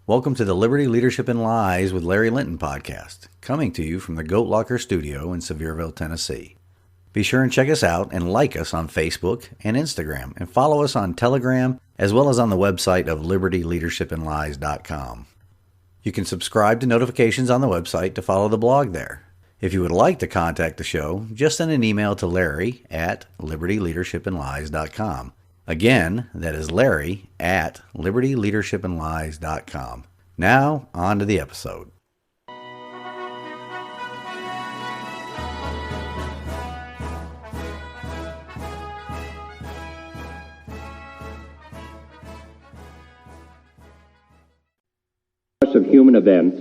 Welcome to the Liberty, Leadership, and Lies with Larry Linton podcast, coming to you from the Goat Locker Studio in Sevierville, Tennessee. Be sure and check us out and like us on Facebook and Instagram, and follow us on Telegram, as well as on the website of libertyleadershipandlies.com. You can subscribe to notifications on the website to follow the blog there. If you would like to contact the show, just send an email to Larry at libertyleadershipandlies.com. Again, that is Larry at libertyleadershipandlies.com. Now, on to the episode. Of human events,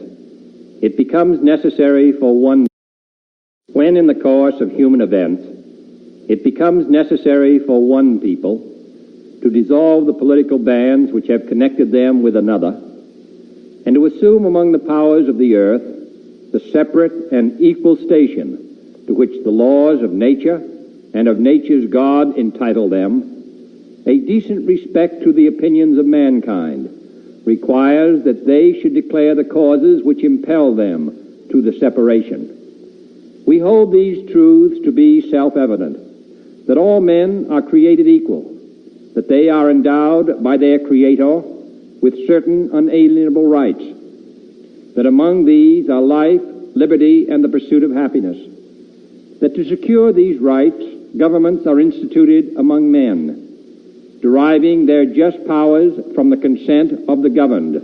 it becomes necessary for one. When in the course of human events, it becomes necessary for one people to dissolve the political bands which have connected them with another, and to assume among the powers of the earth the separate and equal station to which the laws of nature and of nature's God entitle them, a decent respect to the opinions of mankind requires that they should declare the causes which impel them to the separation. We hold these truths to be self-evident, that all men are created equal, that they are endowed by their Creator with certain unalienable rights, that among these are life, liberty, and the pursuit of happiness, that to secure these rights, governments are instituted among men, deriving their just powers from the consent of the governed,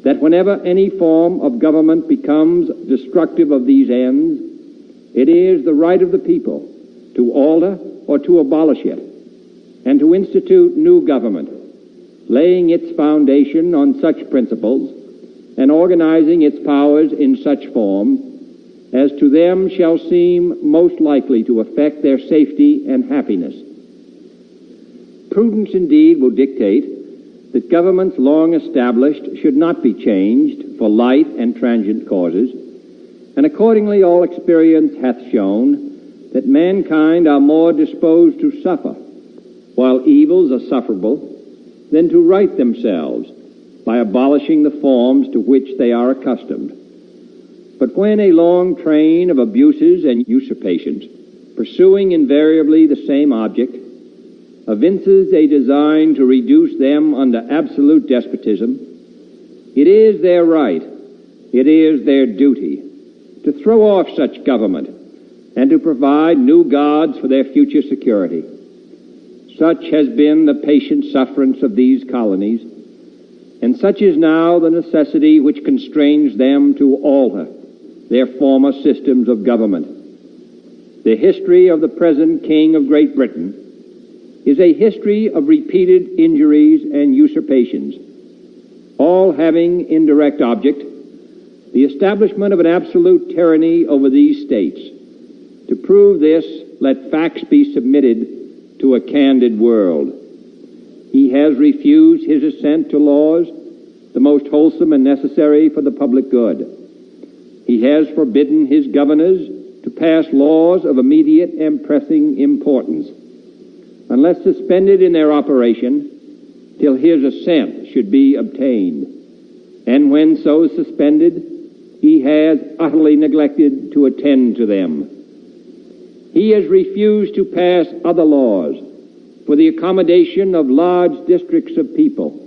that whenever any form of government becomes destructive of these ends, it is the right of the people to alter or to abolish it, and to institute new government, laying its foundation on such principles and organizing its powers in such form as to them shall seem most likely to affect their safety and happiness. Prudence indeed will dictate that governments long established should not be changed for light and transient causes, and accordingly all experience hath shown that mankind are more disposed to suffer, while evils are sufferable, than to right themselves by abolishing the forms to which they are accustomed. But when a long train of abuses and usurpations, pursuing invariably the same object, evinces a design to reduce them under absolute despotism, it is their right, it is their duty, to throw off such government and to provide new gods for their future security. Such has been the patient sufferance of these colonies, and such is now the necessity which constrains them to alter their former systems of government. The history of the present King of Great Britain is a history of repeated injuries and usurpations, all having in direct object the establishment of an absolute tyranny over these states. To prove this, let facts be submitted to a candid world. He has refused his assent to laws, the most wholesome and necessary for the public good. He has forbidden his governors to pass laws of immediate and pressing importance, unless suspended in their operation, till his assent should be obtained. And when so suspended, he has utterly neglected to attend to them. He has refused to pass other laws for the accommodation of large districts of people,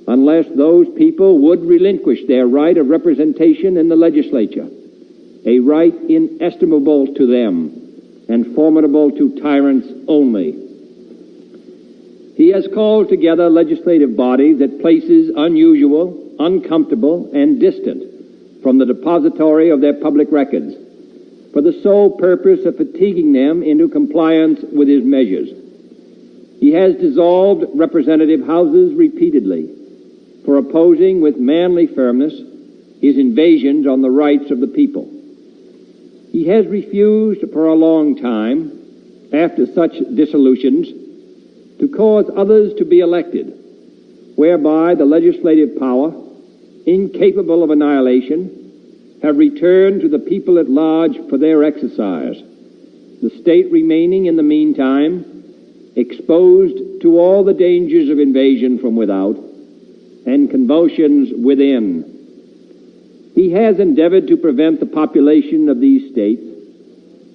unless those people would relinquish their right of representation in the legislature, a right inestimable to them and formidable to tyrants only. He has called together legislative bodies at places unusual, uncomfortable, and distant from the depository of their public records, for the sole purpose of fatiguing them into compliance with his measures. He has dissolved representative houses repeatedly for opposing with manly firmness his invasions on the rights of the people. He has refused for a long time, after such dissolutions, to cause others to be elected, whereby the legislative power, incapable of annihilation, have returned to the people at large for their exercise, the state remaining in the meantime exposed to all the dangers of invasion from without, and convulsions within. He has endeavored to prevent the population of these states,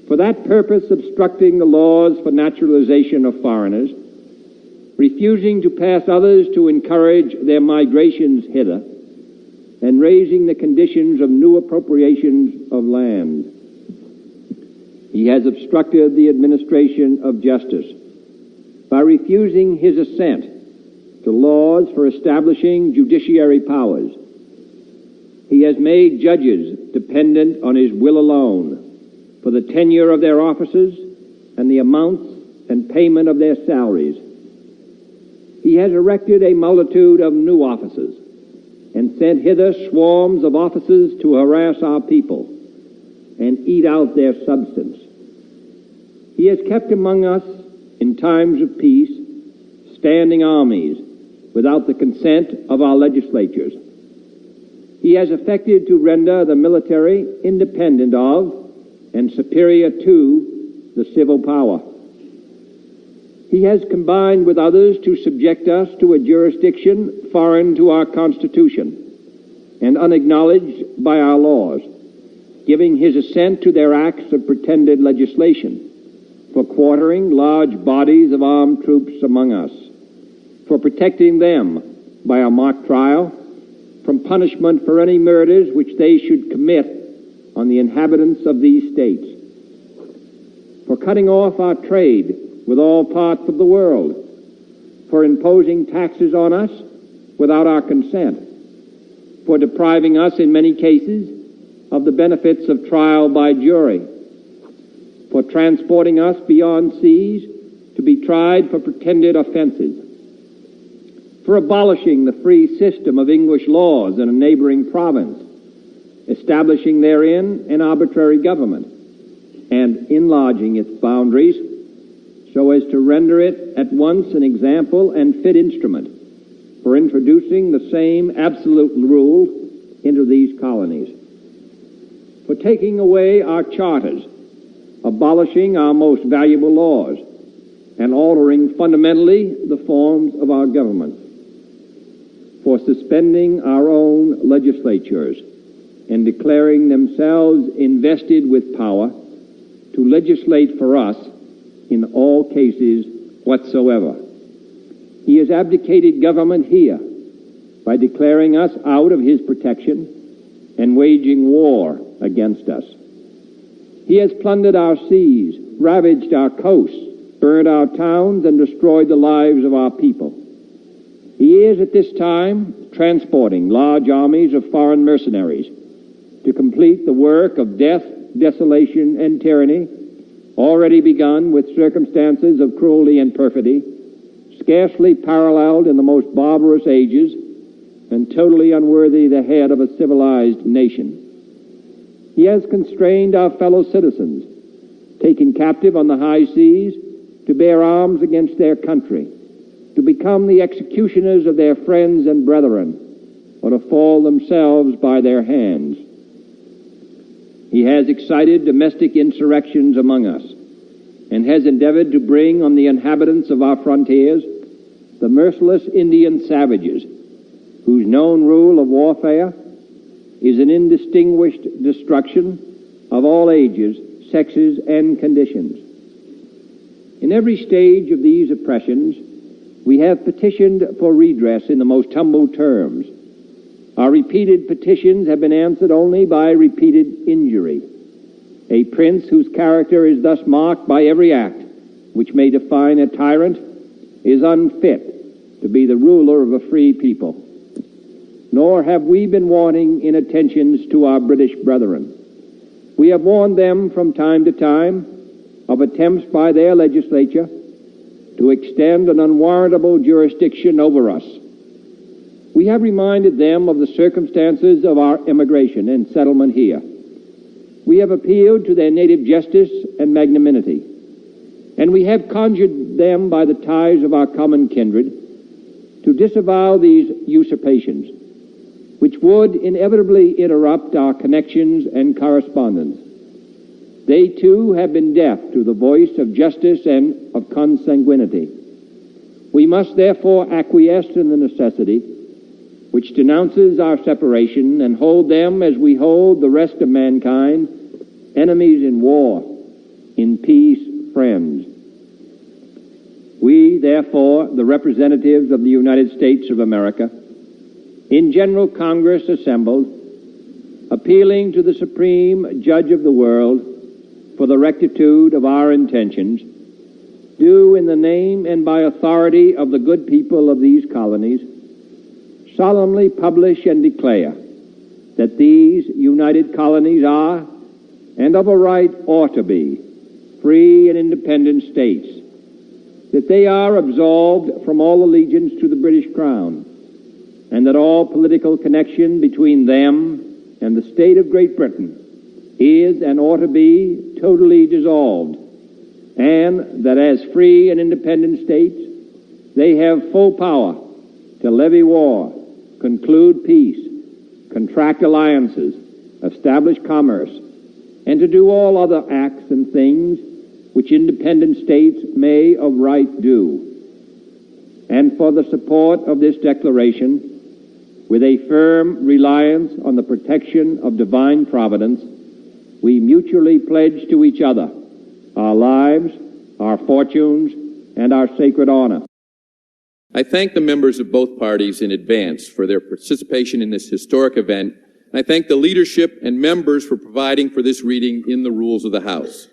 for that purpose obstructing the laws for naturalization of foreigners, refusing to pass others to encourage their migrations hither, and raising the conditions of new appropriations of land. He has obstructed the administration of justice by refusing his assent to laws for establishing judiciary powers. He has made judges dependent on his will alone for the tenure of their offices and the amounts and payment of their salaries. He has erected a multitude of new offices and sent hither swarms of officers to harass our people and eat out their substance. He has kept among us, in times of peace, standing armies without the consent of our legislatures. He has affected to render the military independent of and superior to the civil power. He has combined with others to subject us to a jurisdiction foreign to our Constitution and unacknowledged by our laws, giving his assent to their acts of pretended legislation, for quartering large bodies of armed troops among us, for protecting them by a mock trial from punishment for any murders which they should commit on the inhabitants of these states, for cutting off our trade with all parts of the world, for imposing taxes on us without our consent, for depriving us in many cases of the benefits of trial by jury, for transporting us beyond seas to be tried for pretended offenses, for abolishing the free system of English laws in a neighboring province, establishing therein an arbitrary government, and enlarging its boundaries so as to render it at once an example and fit instrument for introducing the same absolute rule into these colonies, for taking away our charters, abolishing our most valuable laws, and altering fundamentally the forms of our government, for suspending our own legislatures and declaring themselves invested with power to legislate for us in all cases whatsoever. He has abdicated government here by declaring us out of his protection and waging war against us. He has plundered our seas, ravaged our coasts, burned our towns, and destroyed the lives of our people. He is at this time transporting large armies of foreign mercenaries to complete the work of death, desolation, and tyranny, already begun with circumstances of cruelty and perfidy, scarcely paralleled in the most barbarous ages, and totally unworthy the head of a civilized nation. He has constrained our fellow citizens, taken captive on the high seas, to bear arms against their country, to become the executioners of their friends and brethren, or to fall themselves by their hands. He has excited domestic insurrections among us, and has endeavored to bring on the inhabitants of our frontiers the merciless Indian savages, whose known rule of warfare is an indistinguished destruction of all ages, sexes, and conditions. In every stage of these oppressions, we have petitioned for redress in the most humble terms. Our repeated petitions have been answered only by repeated injury. A prince whose character is thus marked by every act which may define a tyrant is unfit to be the ruler of a free people. Nor have we been wanting in attentions to our British brethren. We have warned them from time to time of attempts by their legislature to extend an unwarrantable jurisdiction over us. We have reminded them of the circumstances of our immigration and settlement here. We have appealed to their native justice and magnanimity, and we have conjured them by the ties of our common kindred to disavow these usurpations, which would inevitably interrupt our connections and correspondence. They, too, have been deaf to the voice of justice and of consanguinity. We must therefore acquiesce in the necessity which denounces our separation and hold them as we hold the rest of mankind, enemies in war, in peace, friends. We, therefore, the representatives of the United States of America, in General Congress assembled, appealing to the Supreme Judge of the world for the rectitude of our intentions, do in the name and by authority of the good people of these colonies solemnly publish and declare that these united colonies are, and of a right ought to be, free and independent states, that they are absolved from all allegiance to the British Crown, and that all political connection between them and the state of Great Britain is and ought to be totally dissolved, and that as free and independent states, they have full power to levy war, conclude peace, contract alliances, establish commerce, and to do all other acts and things which independent states may of right do. And for the support of this declaration, with a firm reliance on the protection of divine providence, we mutually pledge to each other our lives, our fortunes, and our sacred honor. I thank the members of both parties in advance for their participation in this historic event, and I thank the leadership and members for providing for this reading in the rules of the House.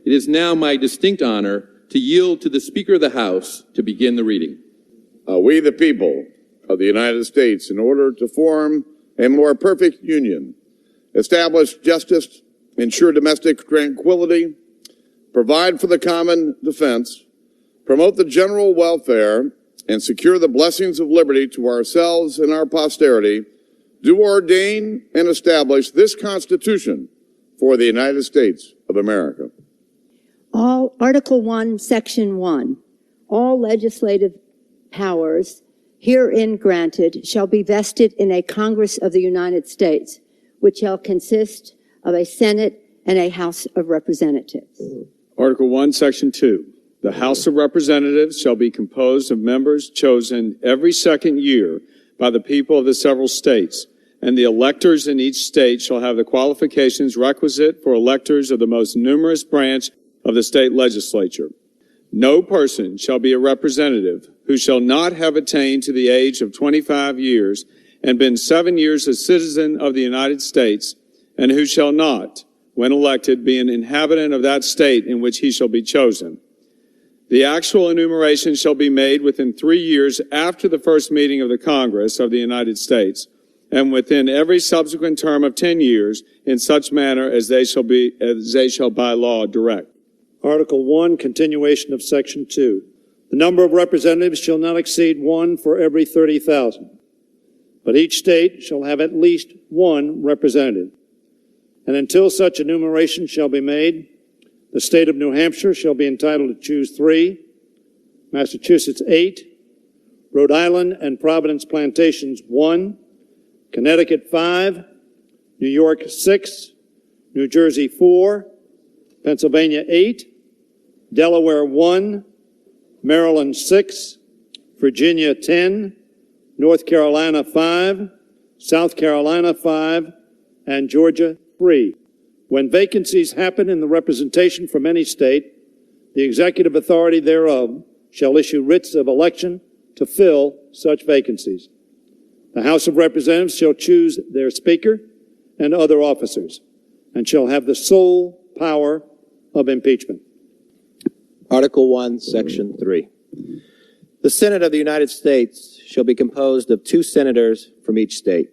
It is now my distinct honor to yield to the Speaker of the House to begin the reading. We, the people of the United States, in order to form a more perfect union, establish justice, ensure domestic tranquility, provide for the common defense, promote the general welfare, and secure the blessings of liberty to ourselves and our posterity, do ordain and establish this Constitution for the United States of America. Article 1, Section 1. All legislative powers herein granted shall be vested in a Congress of the United States, which shall consist of a Senate and a House of Representatives. Article 1, Section 2. The House of Representatives shall be composed of members chosen every second year by the people of the several states, and the electors in each state shall have the qualifications requisite for electors of the most numerous branch of the state legislature. No person shall be a representative who shall not have attained to the age of 25 years and been 7 years a citizen of the United States, and who shall not, when elected, be an inhabitant of that state in which he shall be chosen. The actual enumeration shall be made within 3 years after the first meeting of the Congress of the United States, and within every subsequent term of 10 years in such manner as they shall by law direct. Article 1, continuation of Section 2. The number of representatives shall not exceed 1 for every 30,000, but each state shall have at least 1 representative. And until such enumeration shall be made, the state of New Hampshire shall be entitled to choose 3, Massachusetts 8, Rhode Island and Providence Plantations 1, Connecticut 5, New York 6, New Jersey 4, Pennsylvania 8, Delaware 1, Maryland 6, Virginia 10, North Carolina 5, South Carolina 5, and Georgia 3. When vacancies happen in the representation from any state, the executive authority thereof shall issue writs of election to fill such vacancies. The House of Representatives shall choose their Speaker and other officers, and shall have the sole power of impeachment. Article 1, Section 3. The Senate of the United States shall be composed of 2 senators from each state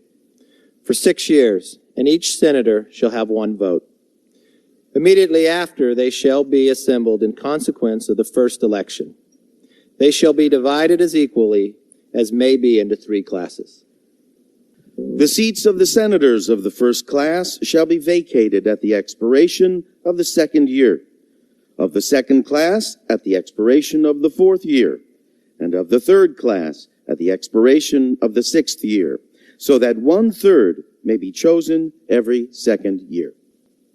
for 6 years, and each senator shall have 1 vote. Immediately after, they shall be assembled in consequence of the first election. They shall be divided as equally as may be into 3 classes. The seats of the senators of the first class shall be vacated at the expiration of the 2nd year, of the 2nd class at the expiration of the 4th year, and of the 3rd class at the expiration of the 6th year, so that 1/3 may be chosen every 2nd year.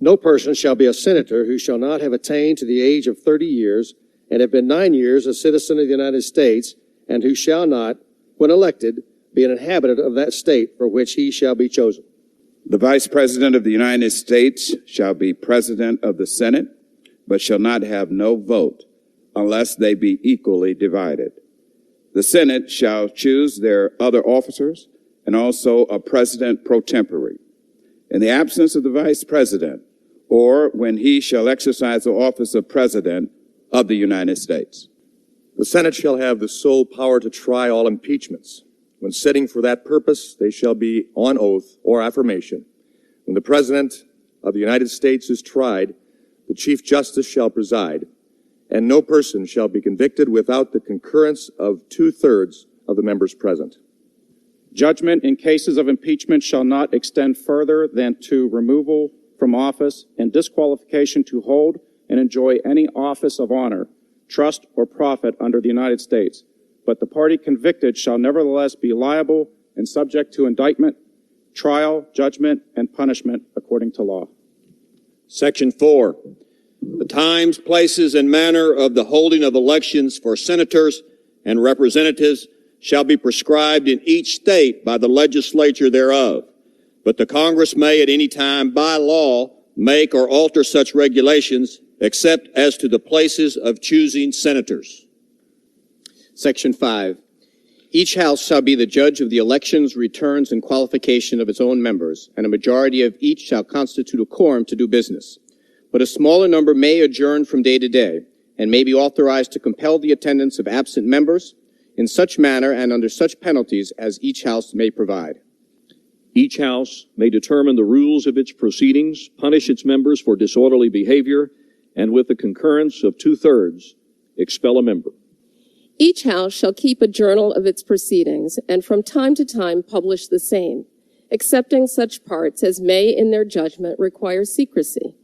No person shall be a senator who shall not have attained to the age of 30 years and have been 9 years a citizen of the United States, and who shall not, when elected, be an inhabitant of that state for which he shall be chosen. The Vice President of the United States shall be President of the Senate, but shall not have no vote unless they be equally divided. The Senate shall choose their other officers and also a President pro tempore. In the absence of the Vice President, or when he shall exercise the office of President of the United States. The Senate shall have the sole power to try all impeachments. When sitting for that purpose, they shall be on oath or affirmation. When the President of the United States is tried, the Chief Justice shall preside, and no person shall be convicted without the concurrence of 2/3 of the members present. Judgment in cases of impeachment shall not extend further than to removal from office and disqualification to hold and enjoy any office of honor, trust, or profit under the United States. But the party convicted shall nevertheless be liable and subject to indictment, trial, judgment, and punishment according to law. Section 4. The times, places, and manner of the holding of elections for senators and representatives shall be prescribed in each state by the legislature thereof. But the Congress may at any time by law make or alter such regulations except as to the places of choosing senators. Section 5. Each House shall be the judge of the elections, returns, and qualification of its own members, and a majority of each shall constitute a quorum to do business. But a smaller number may adjourn from day to day, and may be authorized to compel the attendance of absent members in such manner and under such penalties as each House may provide. Each House may determine the rules of its proceedings, punish its members for disorderly behavior, and with the concurrence of 2/3, expel a member. Each House shall keep a journal of its proceedings, and from time to time publish the same, excepting such parts as may in their judgment require secrecy.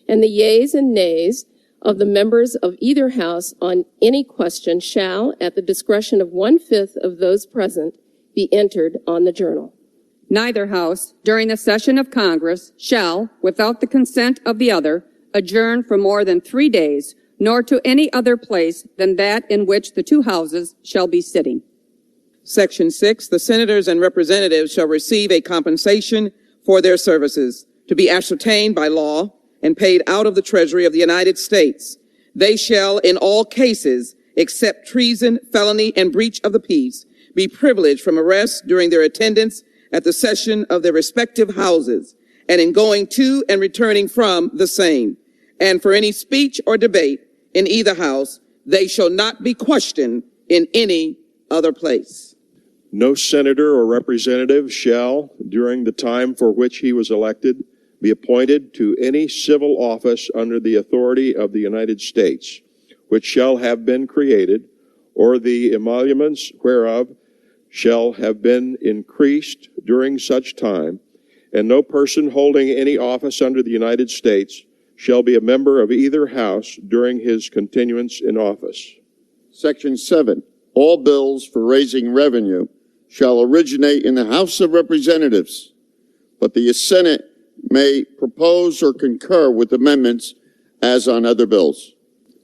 And the yeas and nays of the members of either House on any question shall, at the discretion of 1/5 of those present, be entered on the journal. Neither House, during the session of Congress, shall, without the consent of the other, adjourn for more than 3 days, nor to any other place than that in which the two houses shall be sitting. Section 6, the senators and representatives shall receive a compensation for their services to be ascertained by law and paid out of the Treasury of the United States. They shall, in all cases, except treason, felony, and breach of the peace, be privileged from arrest during their attendance at the session of their respective houses, and in going to and returning from the same. And for any speech or debate in either house, they shall not be questioned in any other place. No senator or representative shall, during the time for which he was elected, be appointed to any civil office under the authority of the United States, which shall have been created, or the emoluments whereof shall have been increased during such time, and no person holding any office under the United States shall be a member of either house during his continuance in office. Section 7. All bills for raising revenue shall originate in the House of Representatives, but the Senate may propose or concur with amendments as on other bills.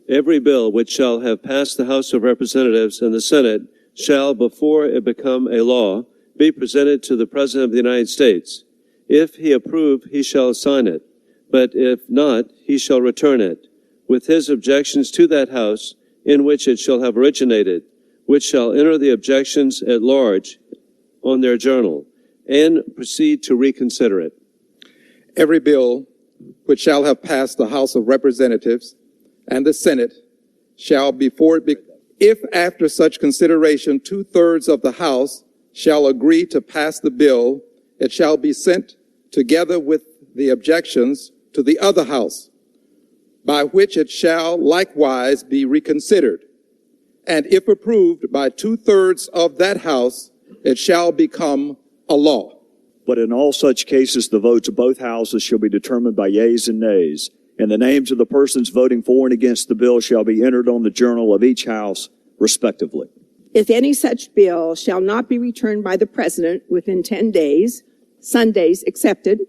Every bill which shall have passed the House of Representatives and the Senate shall, before it become a law, be presented to the President of the United States. If he approve, he shall sign it, but if not, he shall return it, with his objections to that House in which it shall have originated, which shall enter the objections at large on their journal, and proceed to reconsider it. Every bill which shall have passed the House of Representatives and the Senate shall, before it be, if after such consideration 2/3 of the House shall agree to pass the bill, it shall be sent together with the objections to the other House, by which it shall likewise be reconsidered. And if approved by 2/3 of that House, it shall become a law. But in all such cases, the votes of both houses shall be determined by yeas and nays, and the names of the persons voting for and against the bill shall be entered on the journal of each house, respectively. If any such bill shall not be returned by the President within 10 days, Sundays excepted,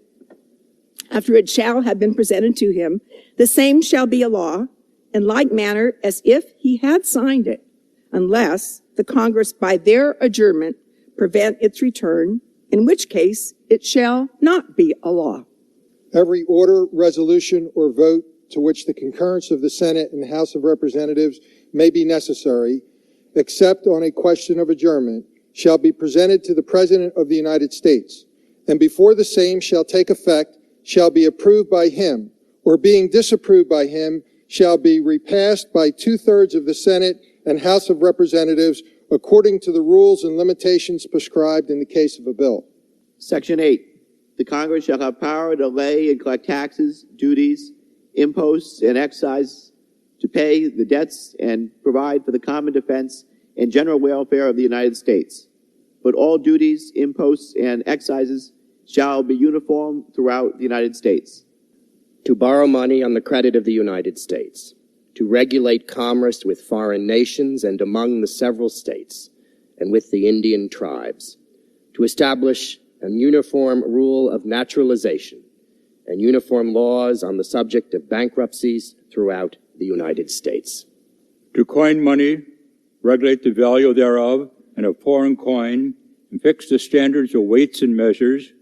after it shall have been presented to him, the same shall be a law, in like manner as if he had signed it, unless the Congress by their adjournment prevent its return, in which case it shall not be a law. Every order, resolution, or vote to which the concurrence of the Senate and House of Representatives may be necessary, except on a question of adjournment, shall be presented to the President of the United States, and before the same shall take effect, shall be approved by him, or being disapproved by him, shall be repassed by 2/3 of the Senate and House of Representatives according to the rules and limitations prescribed in the case of a bill. Section 8. The Congress shall have power to lay and collect taxes, duties, imposts, and excise, to pay the debts and provide for the common defense and general welfare of the United States. But all duties, imposts, and excises shall be uniform throughout the United States. To borrow money on the credit of the United States. To regulate commerce with foreign nations and among the several states, and with the Indian tribes. To establish a uniform rule of naturalization and uniform laws on the subject of bankruptcies throughout the United States. To coin money, regulate the value thereof and of foreign coin, and fix the standards of weights and measures,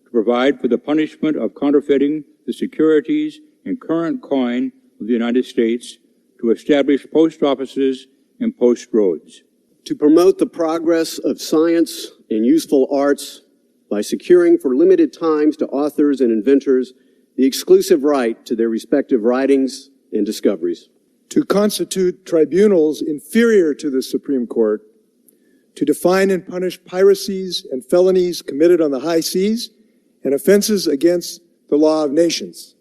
to provide for the punishment of counterfeiting the securities and current coin of the United States, to establish post offices and post roads. To promote the progress of science and useful arts by securing for limited times to authors and inventors the exclusive right to their respective writings and discoveries. To constitute tribunals inferior to the Supreme Court, to define and punish piracies and felonies committed on the high seas and offenses against the law of nations.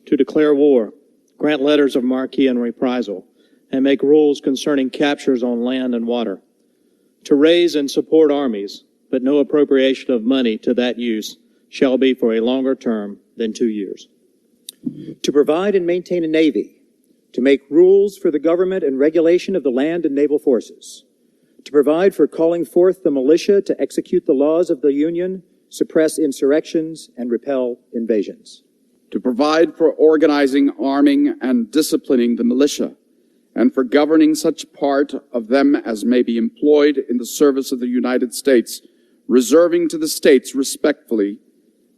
To declare war, grant letters of marque and reprisal, and make rules concerning captures on land and water. To raise and support armies, but no appropriation of money to that use shall be for a longer term than 2 years. To provide and maintain a navy, to make rules for the government and regulation of the land and naval forces, to provide for calling forth the militia to execute the laws of the Union, suppress insurrections, and repel invasions. To provide for organizing, arming, and disciplining the militia, and for governing such part of them as may be employed in the service of the United States, reserving to the states respectfully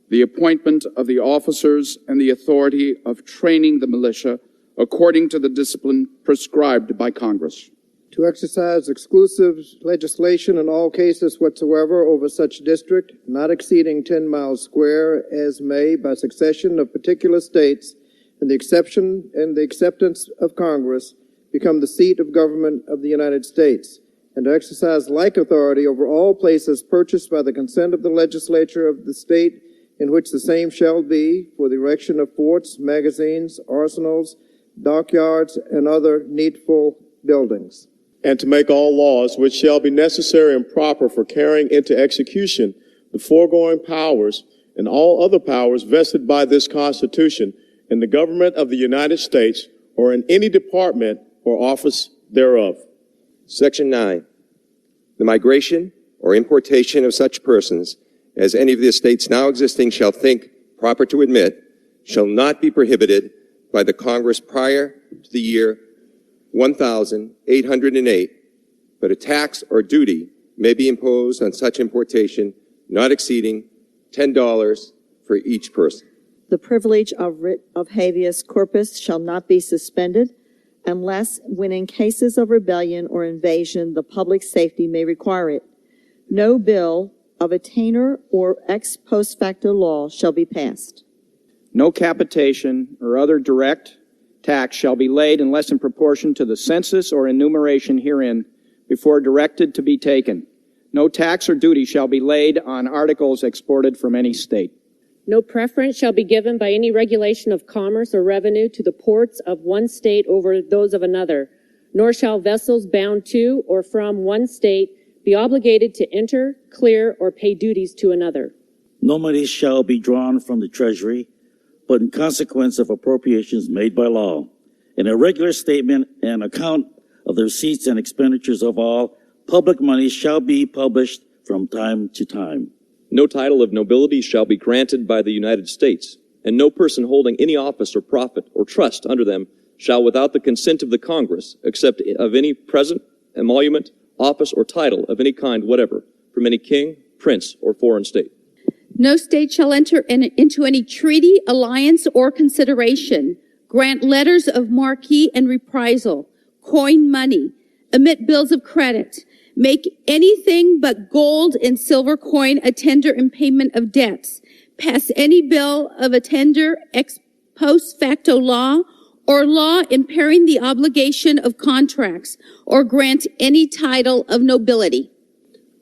the appointment of the officers and the authority of training the militia according to the discipline prescribed by Congress. To exercise exclusive legislation in all cases whatsoever over such district, not exceeding 10 miles square, as may, by succession of particular states, and the acceptance of Congress, become the seat of government of the United States, and to exercise like authority over all places purchased by the consent of the legislature of the state in which the same shall be, for the erection of forts, magazines, arsenals, dockyards, and other needful buildings. And to make all laws which shall be necessary and proper for carrying into execution the foregoing powers and all other powers vested by this Constitution in the government of the United States or in any department or office thereof. Section 9. The migration or importation of such persons as any of the states now existing shall think proper to admit shall not be prohibited by the Congress prior to the year 1808, but a tax or duty may be imposed on such importation not exceeding $10 for each person. The privilege of writ of habeas corpus shall not be suspended unless when in cases of rebellion or invasion the public safety may require it. No bill of attainder or ex post facto law shall be passed. No capitation or other direct tax shall be laid unless in proportion to the census or enumeration herein before directed to be taken. No tax or duty shall be laid on articles exported from any state. No preference shall be given by any regulation of commerce or revenue to the ports of one state over those of another, nor shall vessels bound to or from one state be obligated to enter, clear, or pay duties to another. No money shall be drawn from the Treasury, but in consequence of appropriations made by law. In a regular statement and account of the receipts and expenditures of all public money shall be published from time to time. No title of nobility shall be granted by the United States, and no person holding any office or profit or trust under them shall, without the consent of the Congress, accept of any present, emolument, office, or title of any kind whatever, from any king, prince, or foreign state. No state shall enter into any treaty, alliance, or consideration, grant letters of marque and reprisal, coin money, emit bills of credit, make anything but gold and silver coin a tender in payment of debts, pass any bill of a tender ex post facto law, or law impairing the obligation of contracts, or grant any title of nobility.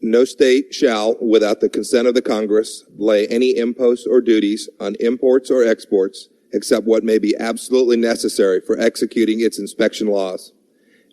No state shall, without the consent of the Congress, lay any imposts or duties on imports or exports, except what may be absolutely necessary for executing its inspection laws.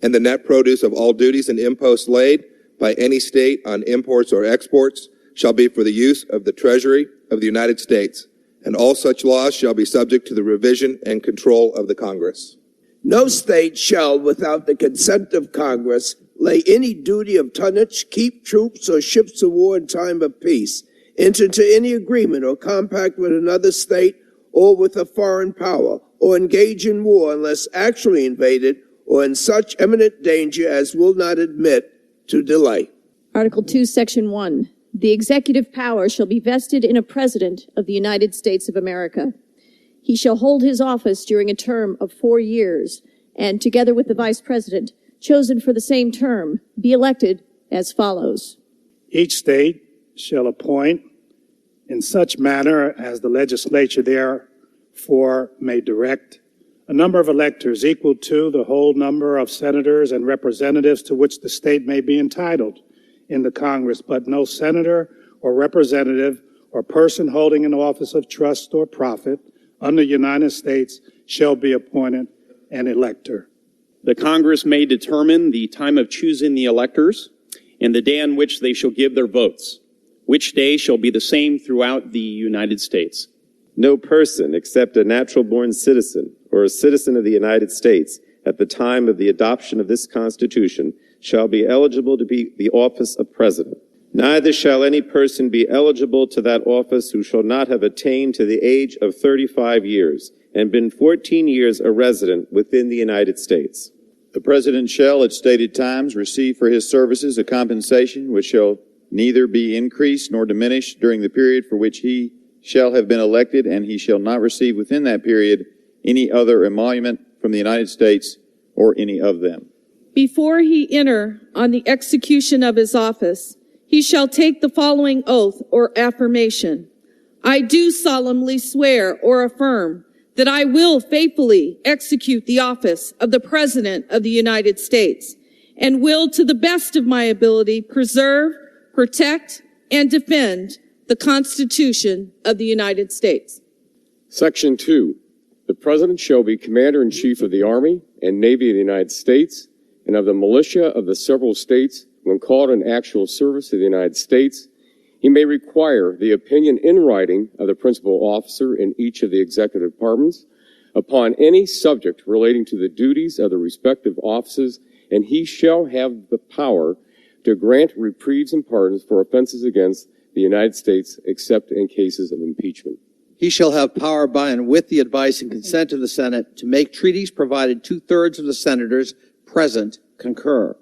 And the net produce of all duties and imposts laid by any state on imports or exports shall be for the use of the Treasury of the United States, and all such laws shall be subject to the revision and control of the Congress. No state shall, without the consent of Congress, lay any duty of tonnage, keep troops or ships of war in time of peace, enter into any agreement or compact with another state or with a foreign power, or engage in war unless actually invaded or in such imminent danger as will not admit to delay. Article 2, Section 1. The executive power shall be vested in a President of the United States of America. He shall hold his office during a term of 4 years, and together with the Vice President, chosen for the same term, be elected as follows. Each state shall appoint in such manner as the legislature therefore may direct a number of electors equal to the whole number of senators and representatives to which the state may be entitled in the Congress, but no senator or representative or person holding an office of trust or profit under the United States shall be appointed an elector. The Congress may determine the time of choosing the electors and the day on which they shall give their votes, which day shall be the same throughout the United States. No person except a natural-born citizen or a citizen of the United States at the time of the adoption of this Constitution shall be eligible to be the office of President. Neither shall any person be eligible to that office who shall not have attained to the age of 35 years and been 14 years a resident within the United States. The President shall at stated times receive for his services a compensation which shall neither be increased nor diminished during the period for which he shall have been elected, and he shall not receive within that period any other emolument from the United States or any of them. Before he enter on the execution of his office, he shall take the following oath or affirmation. I do solemnly swear or affirm that I will faithfully execute the office of the President of the United States and will, to the best of my ability, preserve, protect, and defend the Constitution of the United States. Section 2. The President shall be Commander-in-Chief of the Army and Navy of the United States and of the militia of the several states when called in actual service to the United States. He may require the opinion in writing of the principal officer in each of the executive departments upon any subject relating to the duties of the respective offices, and he shall have the power to grant reprieves and pardons for offenses against the United States, except in cases of impeachment. He shall have power by and with the advice and consent of the Senate to make treaties provided 2/3 of the senators present concur.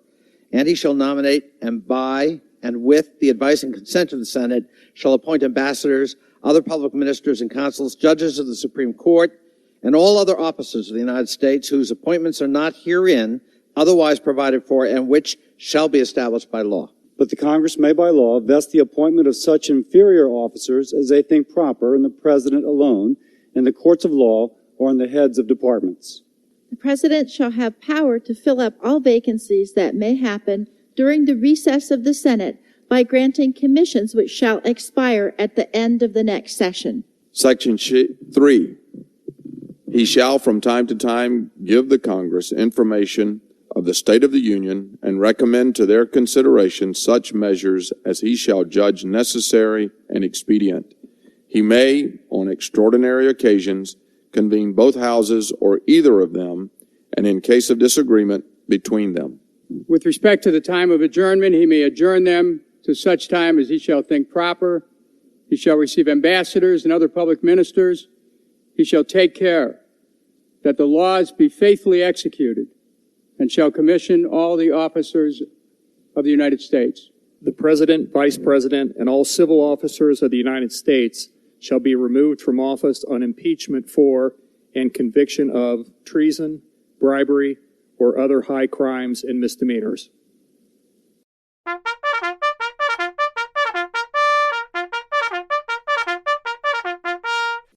And he shall nominate, and by and with the advice and consent of the Senate shall appoint ambassadors, other public ministers and consuls, judges of the Supreme Court, and all other officers of the United States whose appointments are not herein otherwise provided for and which shall be established by law. But the Congress may by law vest the appointment of such inferior officers as they think proper in the President alone, in the courts of law, or in the heads of departments. The President shall have power to fill up all vacancies that may happen during the recess of the Senate by granting commissions which shall expire at the end of the next session. Section 3. He shall from time to time give the Congress information of the State of the Union and recommend to their consideration such measures as he shall judge necessary and expedient. He may, on extraordinary occasions, convene both houses or either of them, and in case of disagreement, between them. With respect to the time of adjournment, he may adjourn them to such time as he shall think proper. He shall receive ambassadors and other public ministers. He shall take care that the laws be faithfully executed, and shall commission all the officers of the United States. The President, Vice President, and all civil officers of the United States shall be removed from office on impeachment for and conviction of treason, bribery, or other high crimes and misdemeanors.